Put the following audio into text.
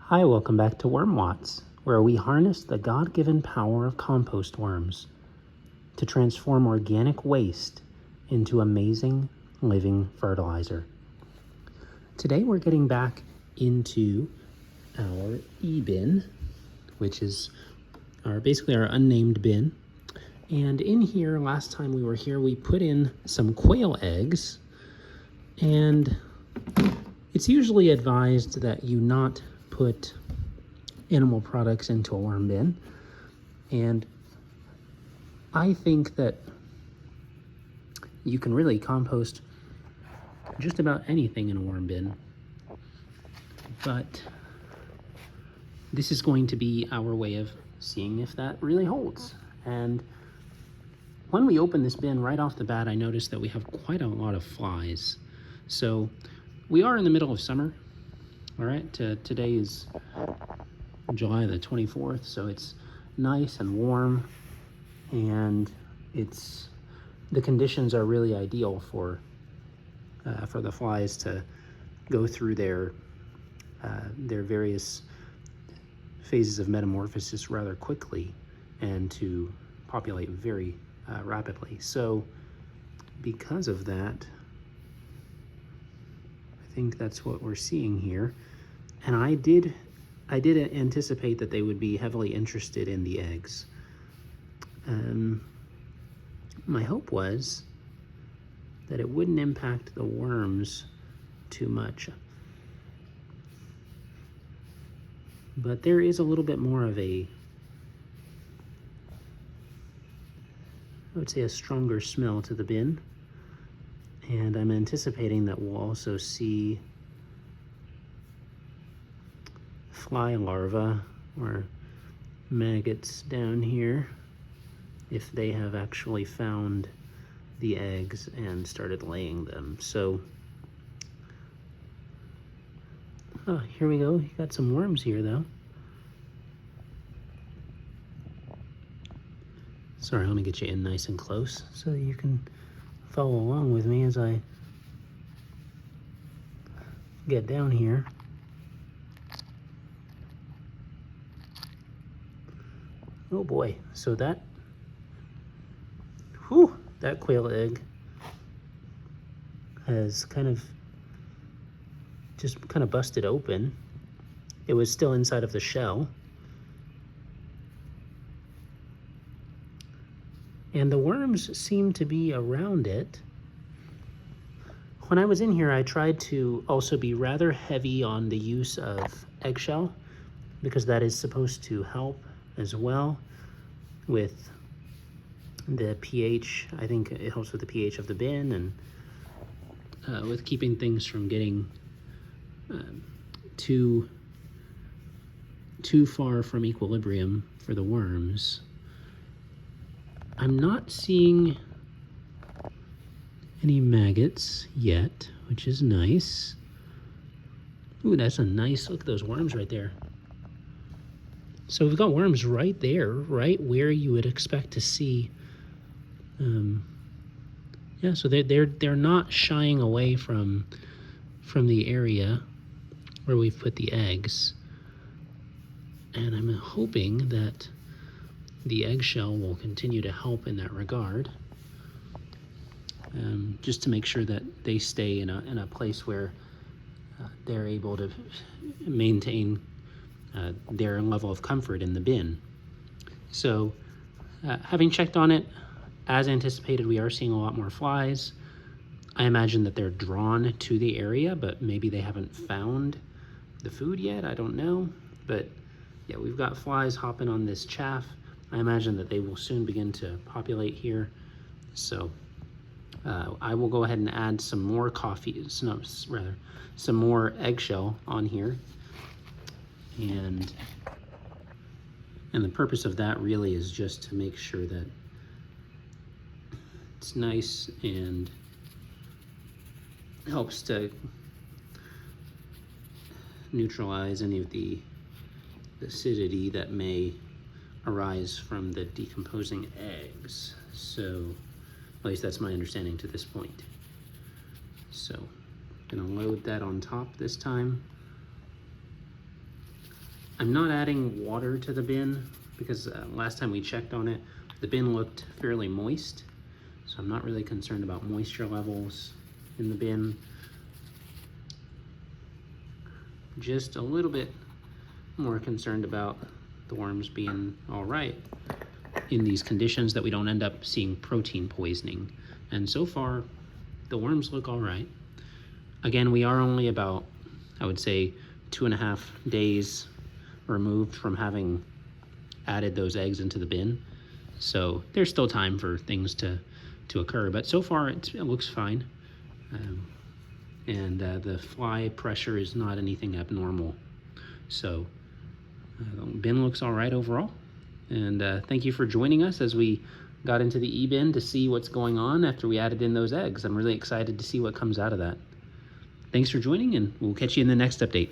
Hi, welcome back to Worm Watts, where we harness the God-given power of compost worms to transform organic waste into amazing living fertilizer. Today we're getting back into our e-bin, which is basically our unnamed bin. And in here, last time we were here, we put in some quail eggs, and it's usually advised that you not put animal products into a worm bin. And I think that you can really compost just about anything in a worm bin. But this is going to be our way of seeing if that really holds. And when we open this bin right off the bat, I noticed that we have quite a lot of flies. So we are in the middle of summer. All right, today is July the 24th, so it's nice and warm, and the conditions are really ideal for the flies to go through their various phases of metamorphosis rather quickly and to populate very rapidly. So because of that, I think that's what we're seeing here. And I did anticipate that they would be heavily interested in the eggs. My hope was that it wouldn't impact the worms too much. But there is a little bit more of I would say a stronger smell to the bin. And I'm anticipating that we'll also see fly larvae or maggots down here if they have actually found the eggs and started laying them. So, here we go. You got some worms here though. Sorry, let me get you in nice and close so that you can follow along with me as I get down here. Oh boy, so that quail egg has kind of busted open. It was still inside of the shell. And the worms seem to be around it. When I was in here, I tried to also be rather heavy on the use of eggshell, because that is supposed to help as well with the pH. I think it helps with the pH of the bin and with keeping things from getting too far from equilibrium for the worms. I'm not seeing any maggots yet, which is nice. Ooh, that's a nice, look at those worms right there. So we've got worms right there, right where you would expect to see. Yeah, so they're not shying away from the area where we've put the eggs. And I'm hoping that the eggshell will continue to help in that regard, just to make sure that they stay in a place where they're able to maintain their level of comfort in the bin. So having checked on it, as anticipated, we are seeing a lot more flies. I imagine that they're drawn to the area, but maybe they haven't found the food yet. I don't know. But yeah, we've got flies hopping on this chaff. I imagine that they will soon begin to populate here. So I will go ahead and add some more some more eggshell on here. And the purpose of that really is just to make sure that it's nice and helps to neutralize any of the acidity that may arise from the decomposing eggs. So, at least that's my understanding to this point. So, I'm gonna load that on top this time. I'm not adding water to the bin because last time we checked on it, the bin looked fairly moist. So I'm not really concerned about moisture levels in the bin. Just a little bit more concerned about the worms being all right in these conditions, that we don't end up seeing protein poisoning. And so far, the worms look all right. Again, we are only about, I would say, 2.5 days removed from having added those eggs into the bin. So there's still time for things to occur, but so far it looks fine. The fly pressure is not anything abnormal. So the bin looks all right overall. And thank you for joining us as we got into the e-bin to see what's going on after we added in those eggs. I'm really excited to see what comes out of that. Thanks for joining, and we'll catch you in the next update.